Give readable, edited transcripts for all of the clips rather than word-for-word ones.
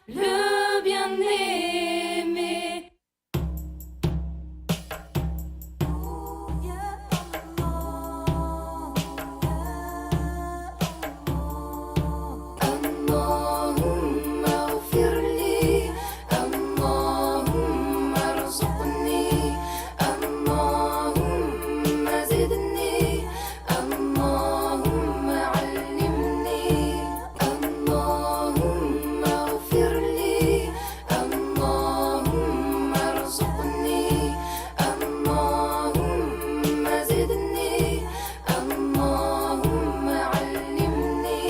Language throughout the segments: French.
le bien-aimé. اللهم اغفر لي اللهم ارزقني اللهم زدني اللهم علمني اللهم اغفر لي اللهم ارزقني اللهم زدني اللهم علمني.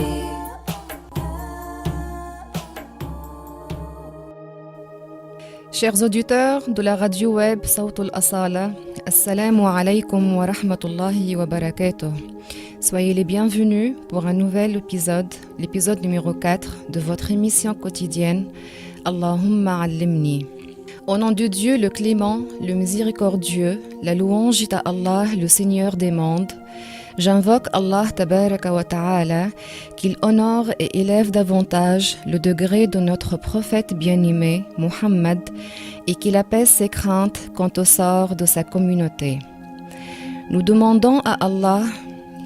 Chers auditeurs de la radio web Sawt al-Asala, Assalamu alaikum wa rahmatullahi wa barakatuh. Soyez les bienvenus pour un nouvel épisode, l'épisode numéro 4 de votre émission quotidienne Allahumma allimni. Au nom de Dieu le clément, le miséricordieux, la louange est à Allah, le Seigneur des mondes. J'invoque Allah tabaraka wa ta'ala qu'il honore et élève davantage le degré de notre prophète bien-aimé, Muhammad, et qu'il apaise ses craintes quant au sort de sa communauté. Nous demandons à Allah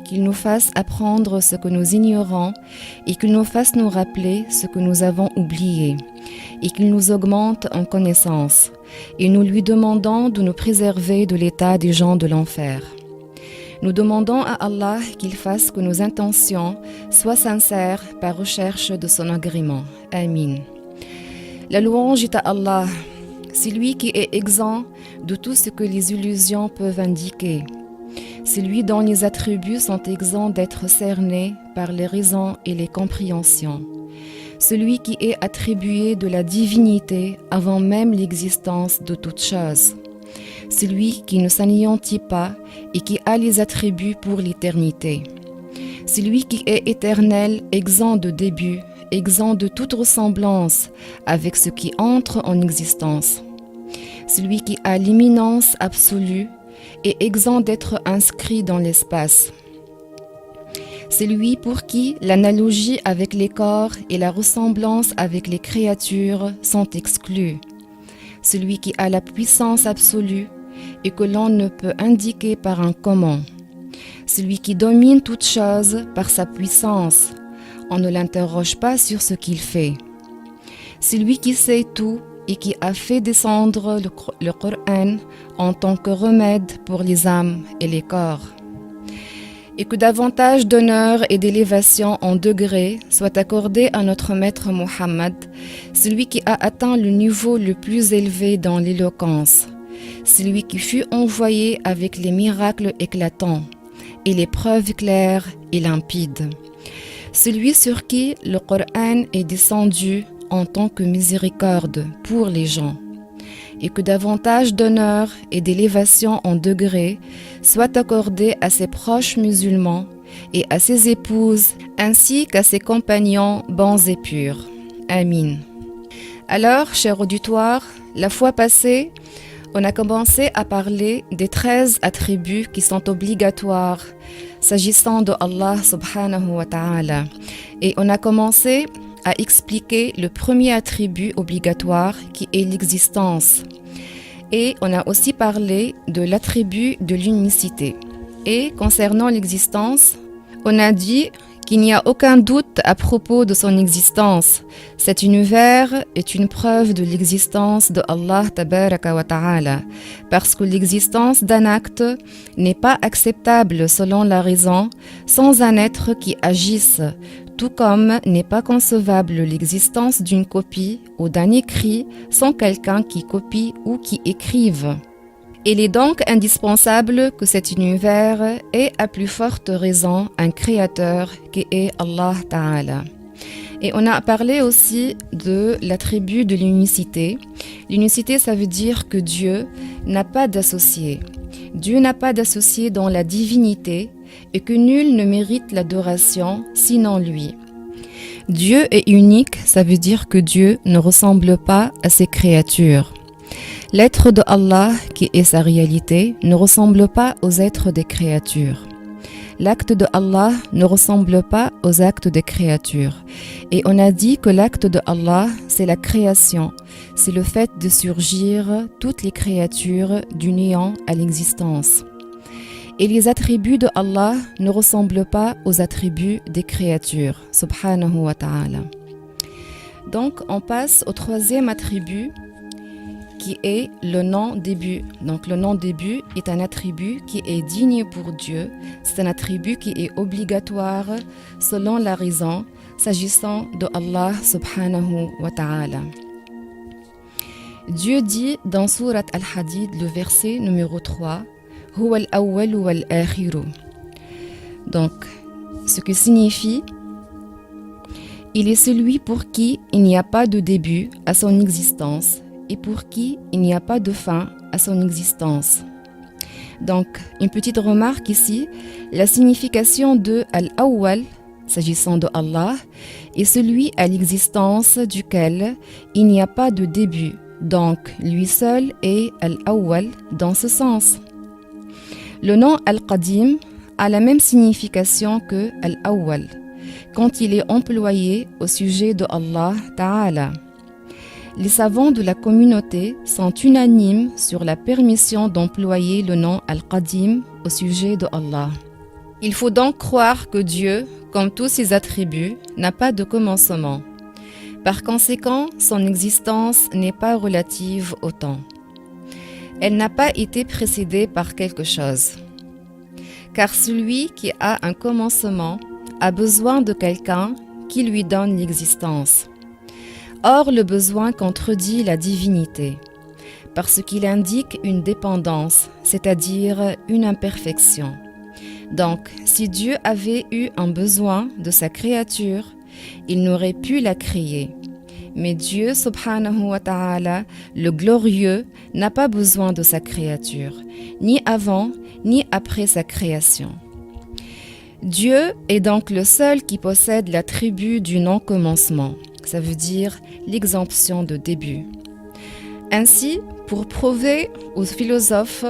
qu'il nous fasse apprendre ce que nous ignorons et qu'il nous fasse nous rappeler ce que nous avons oublié et qu'il nous augmente en connaissance. Et nous lui demandons de nous préserver de l'état des gens de l'enfer. Nous demandons à Allah qu'il fasse que nos intentions soient sincères par recherche de son agrément. Amin. La louange est à Allah, c'est lui qui est exempt de tout ce que les illusions peuvent indiquer. C'est lui dont les attributs sont exempts d'être cernés par les raisons et les compréhensions. Celui qui est attribué de la divinité avant même l'existence de toute chose. C'est lui qui ne s'anéantit pas et qui a les attributs pour l'éternité. C'est lui qui est éternel, exempt de début, exempt de toute ressemblance avec ce qui entre en existence. C'est lui qui a l'imminence absolue et exempt d'être inscrit dans l'espace. C'est lui pour qui l'analogie avec les corps et la ressemblance avec les créatures sont exclues. Celui qui a la puissance absolue et que l'on ne peut indiquer par un comment. Celui qui domine toute chose par sa puissance. On ne l'interroge pas sur ce qu'il fait. C'est lui qui sait tout et qui a fait descendre le Coran en tant que remède pour les âmes et les corps. Et que davantage d'honneur et d'élévation en degrés soient accordés à notre maître Muhammad, celui qui a atteint le niveau le plus élevé dans l'éloquence, celui qui fut envoyé avec les miracles éclatants et les preuves claires et limpides, celui sur qui le Coran est descendu en tant que miséricorde pour les gens. Et que davantage d'honneur et d'élévation en degrés soient accordés à ses proches musulmans et à ses épouses, ainsi qu'à ses compagnons bons et purs. Amin. Alors, cher auditoire, la fois passée, on a commencé à parler des 13 attributs qui sont obligatoires s'agissant de Allah subhanahu wa ta'ala. Et on a commencé à expliquer le premier attribut obligatoire qui est l'existence. Et on a aussi parlé de l'attribut de l'unicité. Et concernant l'existence, on a dit qu'il n'y a aucun doute à propos de son existence. Cet univers est une preuve de l'existence de Allah tabaraka wa ta'ala, parce que l'existence d'un acte n'est pas acceptable selon la raison sans un être qui agisse, tout comme n'est pas concevable l'existence d'une copie ou d'un écrit sans quelqu'un qui copie ou qui écrive. Il est donc indispensable que cet univers ait à plus forte raison un créateur qui est Allah Ta'ala. Et on a parlé aussi de l'attribut de l'unicité. L'unicité, ça veut dire que Dieu n'a pas d'associé. Dieu n'a pas d'associé dans la divinité et que nul ne mérite l'adoration sinon lui. Dieu est unique, ça veut dire que Dieu ne ressemble pas à ses créatures. L'être de Allah, qui est sa réalité, ne ressemble pas aux êtres des créatures. l'acte de Allah ne ressemble pas aux actes des créatures. Et on a dit que l'acte de Allah, c'est la création, c'est le fait de surgir toutes les créatures du néant à l'existence. Et les attributs de Allah ne ressemblent pas aux attributs des créatures, subhanahu wa ta'ala. Donc, on passe au troisième attribut qui est le non-début. Donc, le non-début est un attribut qui est digne pour Dieu. C'est un attribut qui est obligatoire selon la raison, s'agissant de Allah subhanahu wa ta'ala. Dieu dit dans Surat Al-Hadid, le verset numéro 3, Huwa al-awwal wal-akhiru. Donc, ce qui signifie il est celui pour qui il n'y a pas de début à son existence et pour qui il n'y a pas de fin à son existence. Donc, une petite remarque ici, la signification de Al-Awwal, s'agissant de Allah, est celui à l'existence duquel il n'y a pas de début. Donc, lui seul est Al-Awwal dans ce sens. Le nom Al-Qadim a la même signification que Al-Awwal quand il est employé au sujet de Allah Ta'ala. Les savants de la communauté sont unanimes sur la permission d'employer le nom Al-Qadim au sujet de Allah. Il faut donc croire que Dieu, comme tous ses attributs, n'a pas de commencement. Par conséquent, son existence n'est pas relative au temps. Elle n'a pas été précédée par quelque chose. Car celui qui a un commencement a besoin de quelqu'un qui lui donne l'existence. Or, le besoin contredit la divinité, parce qu'il indique une dépendance, c'est-à-dire une imperfection. Donc, si Dieu avait eu un besoin de sa créature, il n'aurait pu la créer. Mais Dieu, subhanahu wa ta'ala, le glorieux, n'a pas besoin de sa créature, ni avant, ni après sa création. Dieu est donc le seul qui possède l'attribut du non-commencement, ça veut dire l'exemption de début. Ainsi, pour prouver aux philosophes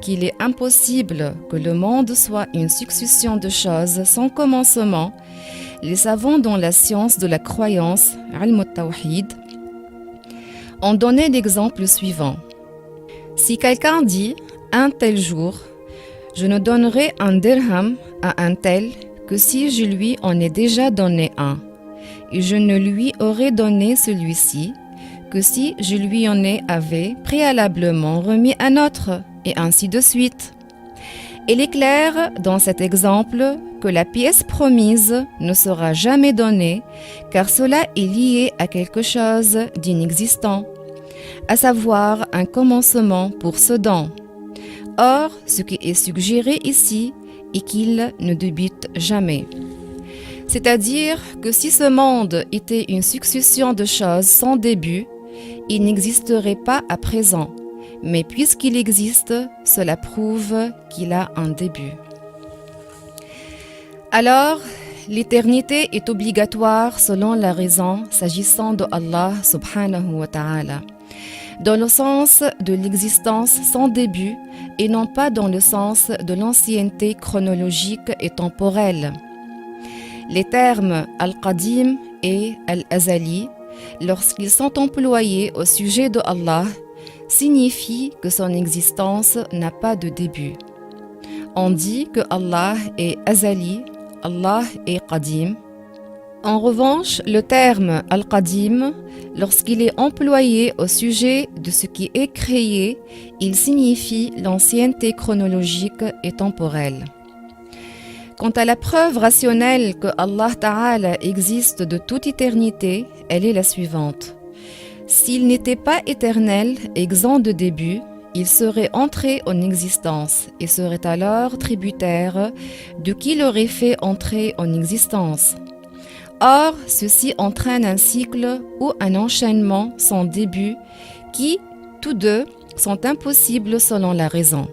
qu'il est impossible que le monde soit une succession de choses sans commencement, les savants dans la science de la croyance, Ilm al-Tawhid, ont donné l'exemple suivant. Si quelqu'un dit « un tel jour », je ne donnerai un dirham à un tel que si je lui en ai déjà donné un, et je ne lui aurais donné celui-ci que si je lui en avais préalablement remis un autre, et ainsi de suite. Il est clair dans cet exemple que la pièce promise ne sera jamais donnée, car cela est lié à quelque chose d'inexistant, à savoir un commencement pour ce don. Or, ce qui est suggéré ici est qu'il ne débute jamais. C'est-à-dire que si ce monde était une succession de choses sans début, il n'existerait pas à présent. Mais puisqu'il existe, cela prouve qu'il a un début. Alors, l'éternité est obligatoire selon la raison s'agissant de Allah subhanahu wa ta'ala, dans le sens de l'existence sans début et non pas dans le sens de l'ancienneté chronologique et temporelle. Les termes Al-Qadim et Al-Azali, lorsqu'ils sont employés au sujet de Allah, signifient que son existence n'a pas de début. On dit que Allah est Azali, Allah est Qadim. En revanche, le terme Al-Qadim, lorsqu'il est employé au sujet de ce qui est créé, il signifie l'ancienneté chronologique et temporelle. Quant à la preuve rationnelle que Allah Ta'ala existe de toute éternité, elle est la suivante. S'il n'était pas éternel, exempt de début, il serait entré en existence et serait alors tributaire de qui l'aurait fait entrer en existence. Or, ceci entraîne un cycle ou un enchaînement sans début qui, tous deux, sont impossibles selon la raison.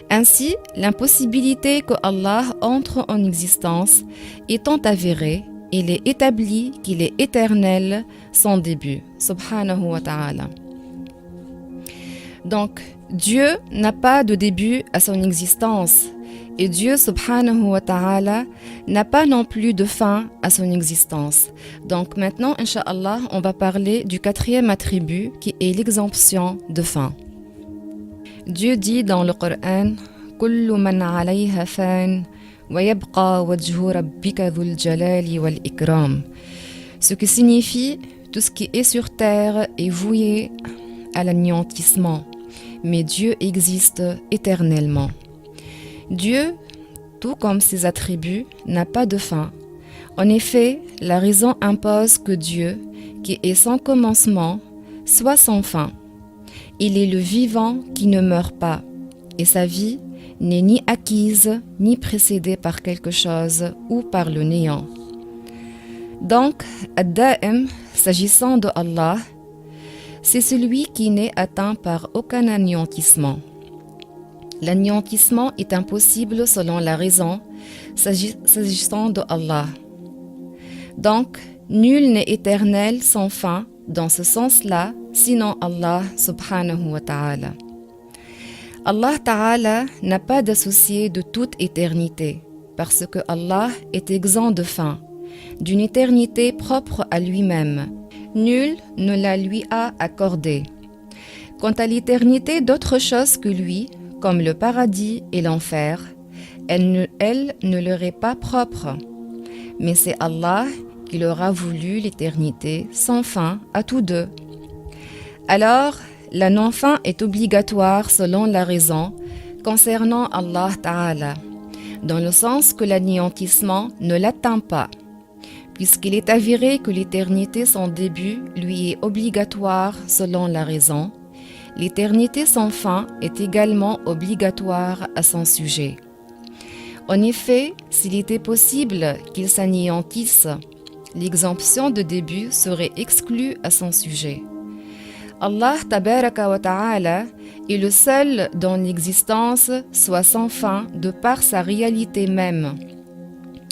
Ainsi, l'impossibilité que Allah entre en existence étant avérée, il est établi qu'il est éternel sans début, subhanahu wa ta'ala. Donc, Dieu n'a pas de début à son existence Et Dieu subhanahu wa ta'ala n'a pas non plus de fin à son existence. Donc maintenant, Inch'Allah, on va parler du quatrième attribut qui est l'exemption de fin. Dieu dit dans le Coran Kullu man 'alayha fan wa yabqa wajhu rabbika dhul jalali wal ikram. Ce qui signifie tout ce qui est sur terre est voué à l'anéantissement, mais Dieu existe éternellement. Dieu, tout comme ses attributs, n'a pas de fin. En effet, la raison impose que Dieu, qui est sans commencement, soit sans fin. Il est le vivant qui ne meurt pas, et sa vie n'est ni acquise ni précédée par quelque chose ou par le néant. Donc, Ad-Da'im, s'agissant de Allah, c'est celui qui n'est atteint par aucun anéantissement. L'anéantissement est impossible selon la raison, s'agissant de Allah. Donc, nul n'est éternel sans fin dans ce sens-là, sinon Allah subhanahu wa ta'ala. Allah ta'ala n'a pas d'associé de toute éternité, parce que Allah est exempt de fin, d'une éternité propre à lui-même. Nul ne la lui a accordée. Quant à l'éternité d'autre chose que lui, comme le paradis et l'enfer, elle ne leur est pas propre. Mais c'est Allah qui leur a voulu l'éternité sans fin à tous deux. Alors, la non-fin est obligatoire selon la raison concernant Allah Ta'ala, dans le sens que l'anéantissement ne l'atteint pas, puisqu'il est avéré que l'éternité sans début lui est obligatoire selon la raison. L'éternité sans fin est également obligatoire à son sujet. En effet, s'il était possible qu'il s'anéantisse, l'exemption de début serait exclue à son sujet. Allah tabaraka wa ta'ala est le seul dont l'existence soit sans fin de par sa réalité même.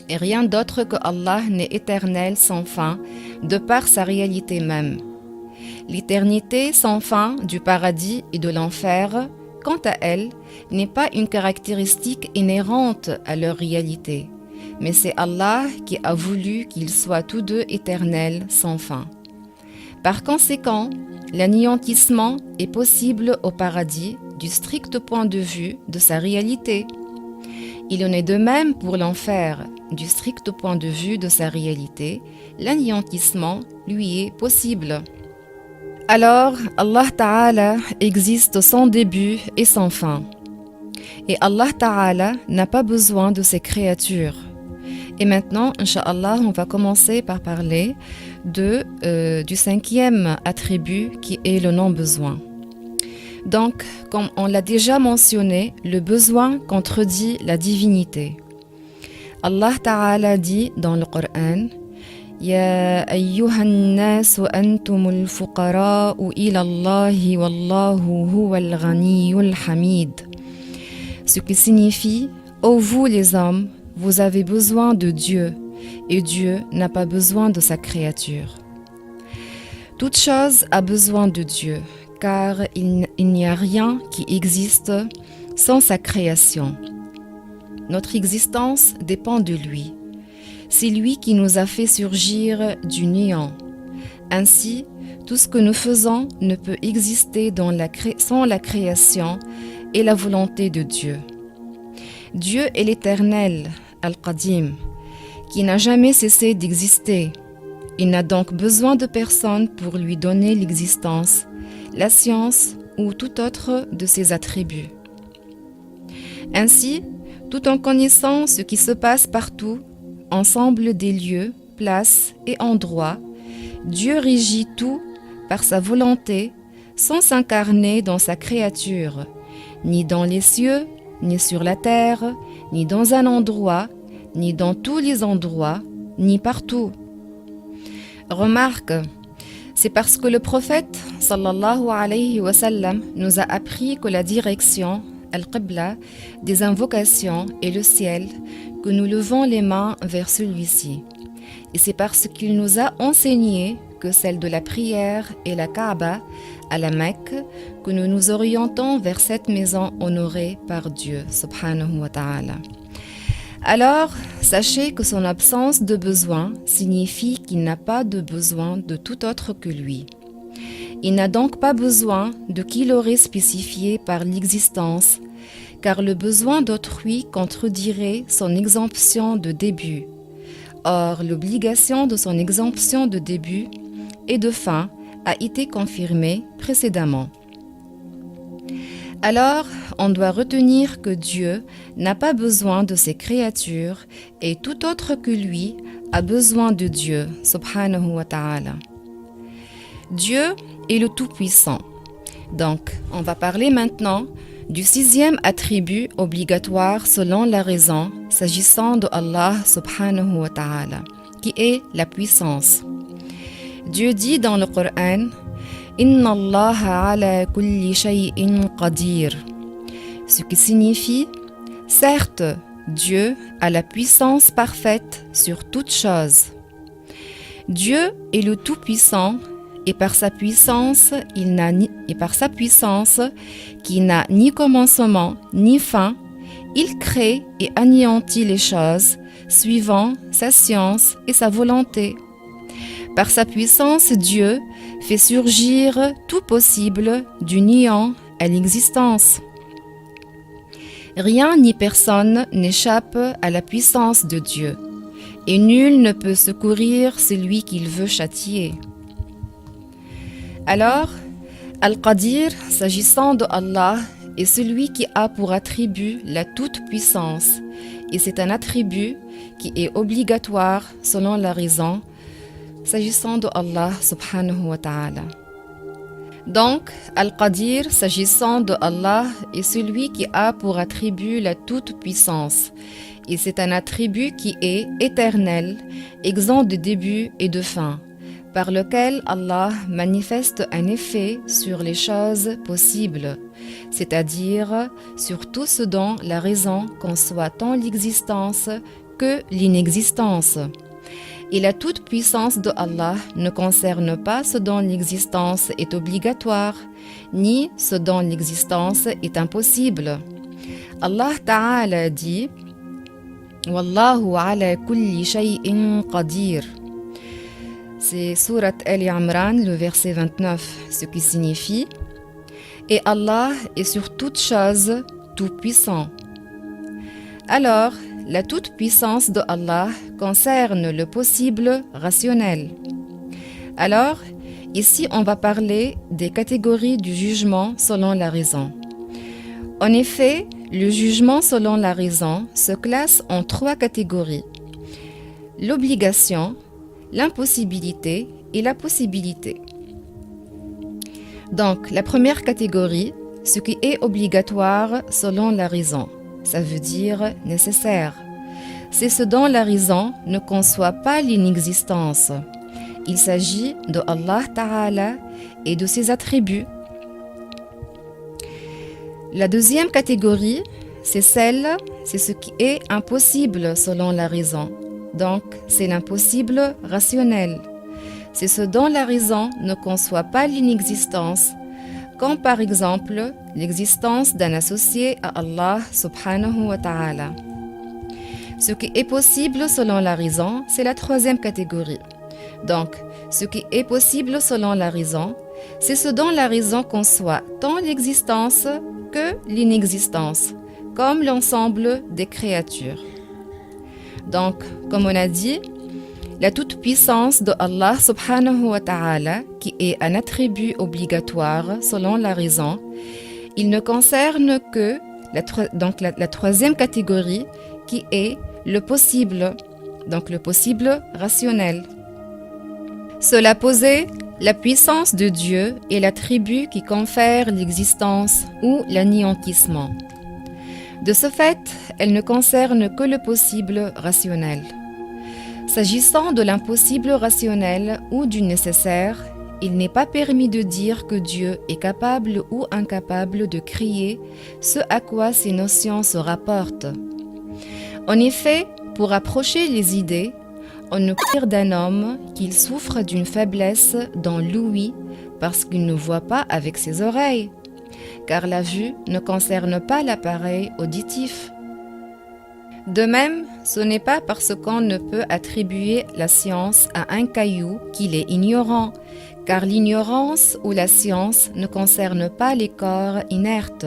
Et rien d'autre que Allah n'est éternel sans fin de par sa réalité même. L'éternité sans fin du paradis et de l'enfer, quant à elle, n'est pas une caractéristique inhérente à leur réalité, mais c'est Allah qui a voulu qu'ils soient tous deux éternels sans fin. Par conséquent, l'anéantissement est possible au paradis du strict point de vue de sa réalité. Il en est de même pour l'enfer, du strict point de vue de sa réalité, l'anéantissement lui est possible. Alors, Allah Ta'ala existe sans début et sans fin. Et Allah Ta'ala n'a pas besoin de ses créatures. Et maintenant, Inch'Allah, on va commencer par parler du cinquième attribut qui est le non-besoin. Donc, comme on l'a déjà mentionné, le besoin contredit la divinité. Allah Ta'ala dit dans le Coran Ya ayyuhan nas antumul fuqara'u ila Allahi wallahu huwal ghaniyyul hamid. Ce qui signifie ô vous les hommes, vous avez besoin de Dieu et Dieu n'a pas besoin de sa créature. Toute chose a besoin de Dieu car il n'y a rien qui existe sans sa création. Notre existence dépend de lui. C'est lui qui nous a fait surgir du néant. Ainsi, tout ce que nous faisons ne peut exister sans la création et la volonté de Dieu. Dieu est l'Éternel, Al-Qadim, qui n'a jamais cessé d'exister. Il n'a donc besoin de personne pour lui donner l'existence, la science ou tout autre de ses attributs. Ainsi, tout en connaissant ce qui se passe partout, ensemble des lieux, places et endroits, Dieu régit tout par sa volonté sans s'incarner dans sa créature, ni dans les cieux, ni sur la terre, ni dans un endroit, ni dans tous les endroits, ni partout. Remarque, c'est parce que le prophète sallallahu alayhi wa sallam nous a appris que la direction, al-Qibla, des invocations et le ciel, que nous levons les mains vers celui-ci. Et c'est parce qu'il nous a enseigné que celle de la prière et la Kaaba à la Mecque que nous nous orientons vers cette maison honorée par Dieu, subhanahu wa ta'ala. Alors, sachez que son absence de besoin signifie qu'il n'a pas de besoin de tout autre que lui. Il n'a donc pas besoin de qui l'aurait spécifié par l'existence, car le besoin d'autrui contredirait son exemption de début. Or, l'obligation de son exemption de début et de fin a été confirmée précédemment. Alors, on doit retenir que Dieu n'a pas besoin de ses créatures et tout autre que lui a besoin de Dieu, subhanahu wa ta'ala. Dieu est le Tout-Puissant. Donc, on va parler maintenant du 6e attribut obligatoire selon la raison, s'agissant de Allah subhanahu wa ta'ala, qui est la puissance. Dieu dit dans le Coran, Inna Allah ala kulli shay'in qadir, ce qui signifie, certes, Dieu a la puissance parfaite sur toute chose. Dieu est le Tout-Puissant et par sa puissance qui n'a ni commencement ni fin, il crée et anéantit les choses suivant sa science et sa volonté. Par sa puissance, Dieu fait surgir tout possible du néant à l'existence. Rien ni personne n'échappe à la puissance de Dieu, et nul ne peut secourir celui qu'il veut châtier. Alors, Al-Qadir, s'agissant de Allah, est celui qui a pour attribut la toute-puissance, et c'est un attribut qui est obligatoire selon la raison, s'agissant de Allah subhanahu wa ta'ala. Donc, Al-Qadir, s'agissant de Allah, est celui qui a pour attribut la toute-puissance, et c'est un attribut qui est éternel, exempt de début et de fin, par lequel Allah manifeste un effet sur les choses possibles, c'est-à-dire sur tout ce dont la raison conçoit tant l'existence que l'inexistence. Et la toute-puissance de Allah ne concerne pas ce dont l'existence est obligatoire, ni ce dont l'existence est impossible. Allah Ta'ala dit « Wallahu ala kulli shay'in qadir » C'est Surat Al-Imran, le verset 29, ce qui signifie « Et Allah est sur toute chose tout-puissant ». Alors, la toute-puissance de Allah concerne le possible rationnel. Alors, ici on va parler des catégories du jugement selon la raison. En effet, le jugement selon la raison se classe en 3 catégories. L'obligation, l'impossibilité et la possibilité. Donc, la première catégorie, ce qui est obligatoire selon la raison, ça veut dire nécessaire. C'est ce dont la raison ne conçoit pas l'inexistence. Il s'agit de Allah Ta'ala et de ses attributs. La deuxième catégorie, c'est ce qui est impossible selon la raison. Donc, c'est l'impossible rationnel. C'est ce dont la raison ne conçoit pas l'inexistence, comme par exemple l'existence d'un associé à Allah subhanahu wa ta'ala. Ce qui est possible selon la raison, c'est la troisième catégorie. Donc, ce qui est possible selon la raison, c'est ce dont la raison conçoit tant l'existence que l'inexistence, comme l'ensemble des créatures. Donc, comme on a dit, la toute-puissance de Allah subhanahu wa ta'ala, qui est un attribut obligatoire selon la raison, il ne concerne que la troisième catégorie qui est le possible, donc le possible rationnel. Cela posé, la puissance de Dieu est l'attribut qui confère l'existence ou l'anéantissement. De ce fait, elle ne concerne que le possible rationnel. S'agissant de l'impossible rationnel ou du nécessaire, il n'est pas permis de dire que Dieu est capable ou incapable de créer ce à quoi ces notions se rapportent. En effet, pour approcher les idées, on ne peut dire d'un homme qu'il souffre d'une faiblesse dans l'ouïe parce qu'il ne voit pas avec ses oreilles, car la vue ne concerne pas l'appareil auditif. De même, ce n'est pas parce qu'on ne peut attribuer la science à un caillou qu'il est ignorant, car l'ignorance ou la science ne concerne pas les corps inertes.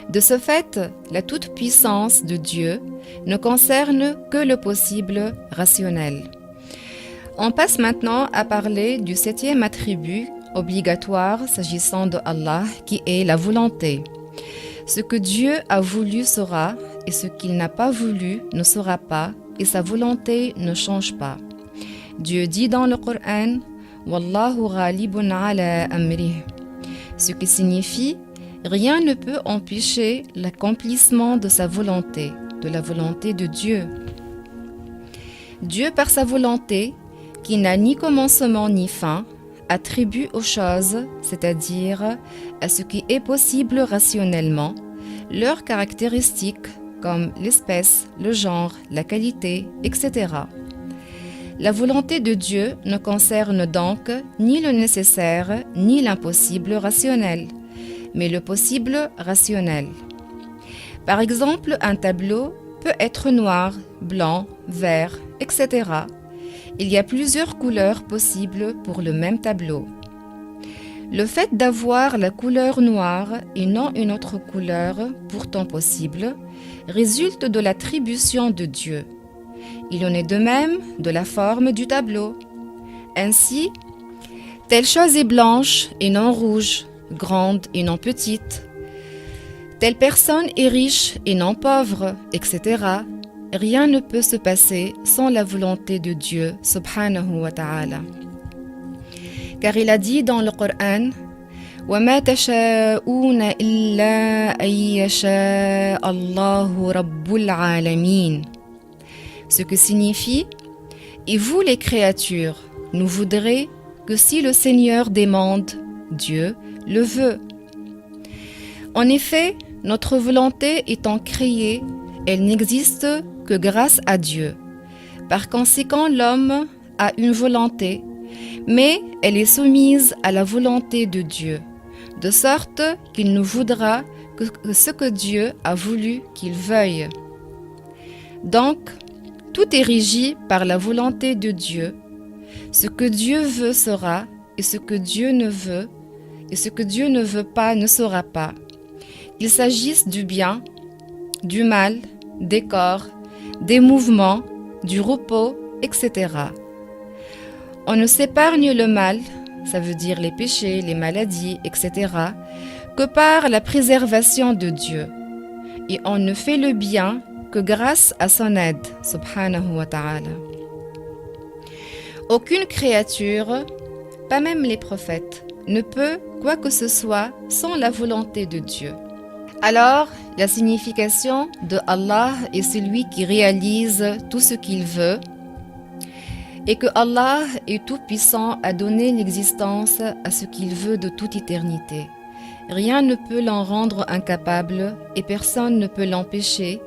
De ce fait, la toute-puissance de Dieu ne concerne que le possible rationnel. On passe maintenant à parler du 7e attribut obligatoire s'agissant de Allah, qui est la volonté. Ce que Dieu a voulu sera, et ce qu'il n'a pas voulu ne sera pas, et sa volonté ne change pas. Dieu dit dans le Coran « Wallahu ghalibun ala amrih », ce qui signifie « Rien ne peut empêcher l'accomplissement de sa volonté, de la volonté de Dieu. » Dieu, par sa volonté, qui n'a ni commencement ni fin, attribue aux choses, c'est-à-dire à ce qui est possible rationnellement, leurs caractéristiques comme l'espèce, le genre, la qualité, etc. La volonté de Dieu ne concerne donc ni le nécessaire ni l'impossible rationnel, mais le possible rationnel. Par exemple, un tableau peut être noir, blanc, vert, etc. Il y a plusieurs couleurs possibles pour le même tableau. Le fait d'avoir la couleur noire et non une autre couleur, pourtant possible, résulte de l'attribution de Dieu. Il en est de même de la forme du tableau. Ainsi, telle chose est blanche et non rouge, grande et non petite. Telle personne est riche et non pauvre, etc. Rien ne peut se passer sans la volonté de Dieu, subhanahu wa ta'ala. Car il a dit dans le Coran « وَمَا تَشَاءُونَ إِلَّا أَن يَشَاءَ اللَّهُ رَبُّ الْعَالَمِينَ » Ce qui signifie « Et vous les créatures, nous voudrez que si le Seigneur demande, Dieu le veut. » En effet, notre volonté étant créée, elle n'existe que grâce à Dieu. Par conséquent, l'homme a une volonté, mais elle est soumise à la volonté de Dieu, de sorte qu'il ne voudra que ce que Dieu a voulu qu'il veuille. Donc, tout est régi par la volonté de Dieu. Ce que Dieu veut sera, et ce que Dieu ne veut, et ce que Dieu ne veut pas ne sera pas. Qu'il s'agisse du bien, du mal, des corps, des mouvements, du repos, etc. On ne s'épargne le mal, ça veut dire les péchés, les maladies, etc., que par la préservation de Dieu. Et on ne fait le bien que grâce à son aide, subhanahu wa ta'ala. Aucune créature, pas même les prophètes, ne peut quoi que ce soit sans la volonté de Dieu. Alors, la signification de Allah est celui qui réalise tout ce qu'il veut et que Allah est tout-puissant à donner l'existence à ce qu'il veut de toute éternité. Rien ne peut l'en rendre incapable et personne ne peut l'empêcher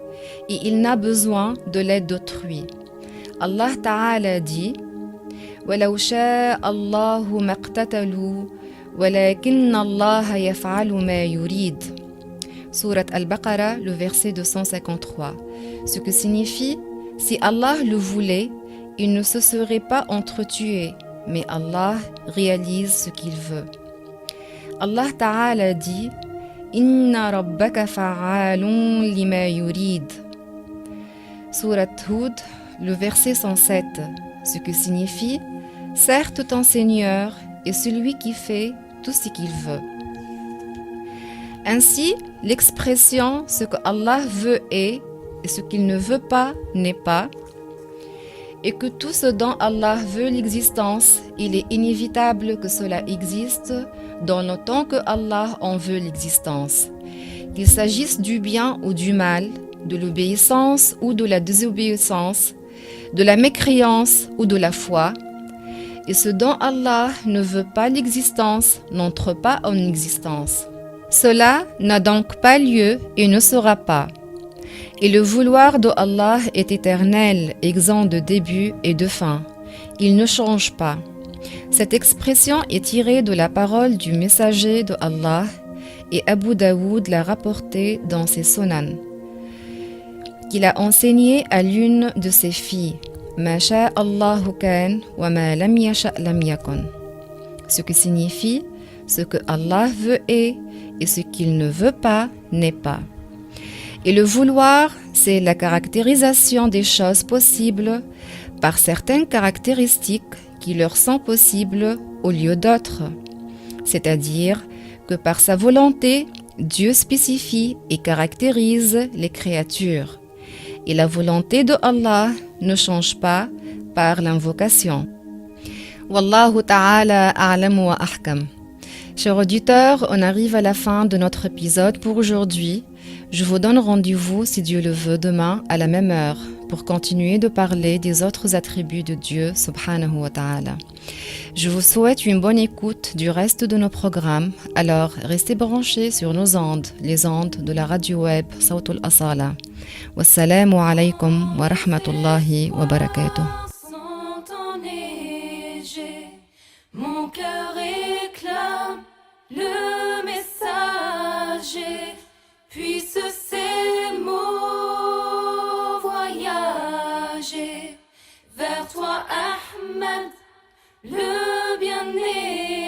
et il n'a besoin de l'aide d'autrui. Allah Ta'ala dit « وَلَوْ شَاءَ اللَّهُ مَا اقْتَتَلُوا وَلَكِنَّ اللَّهَ يَفْعَلُ مَا يُرِيدُ » Sourate Al-Baqarah, le verset 253. Ce que signifie, si Allah le voulait, il ne se serait pas entretué, mais Allah réalise ce qu'il veut. Allah Ta'ala dit « Inna rabbaka fa'alun lima yurid » Sourate Hud, le verset 107, ce que signifie « Certes ton Seigneur est celui qui fait tout ce qu'il veut ». Ainsi, l'expression « ce que Allah veut est » et ce qu'il ne veut pas n'est pas, et que tout ce dont Allah veut l'existence, il est inévitable que cela existe dans le temps que Allah en veut l'existence. Qu'il s'agisse du bien ou du mal, de l'obéissance ou de la désobéissance, de la mécréance ou de la foi, et ce dont Allah ne veut pas l'existence n'entre pas en existence. Cela n'a donc pas lieu et ne sera pas. Et le vouloir de Allah est éternel, exempt de début et de fin. Il ne change pas. Cette expression est tirée de la parole du messager de Allah et Abu Daoud l'a rapportée dans ses Sunan, qu'il a enseigné à l'une de ses filles, Ma sha Allahu kan wa ma lam yasha lam yakun, ce qui signifie ce que Allah veut est et ce qu'il ne veut pas n'est pas. Et le vouloir, c'est la caractérisation des choses possibles par certaines caractéristiques qui leur sont possibles au lieu d'autres. C'est-à-dire que par sa volonté, Dieu spécifie et caractérise les créatures. Et la volonté de Allah ne change pas par l'invocation. Wallahu ta'ala a'lam wa ahkam. Chers auditeurs, on arrive à la fin de notre épisode pour aujourd'hui. Je vous donne rendez-vous, si Dieu le veut, demain à la même heure pour continuer de parler des autres attributs de Dieu, subhanahu wa ta'ala. Je vous souhaite une bonne écoute du reste de nos programmes. Alors, restez branchés sur nos ondes, les ondes de la radio web Sawtul Asala. Wassalamu alaykum wa rahmatullahi wa barakatuh. Sont enneigés, mon cœur réclame le messager, puisse ces mots voyager vers toi, Ahmed, le bien-aimé.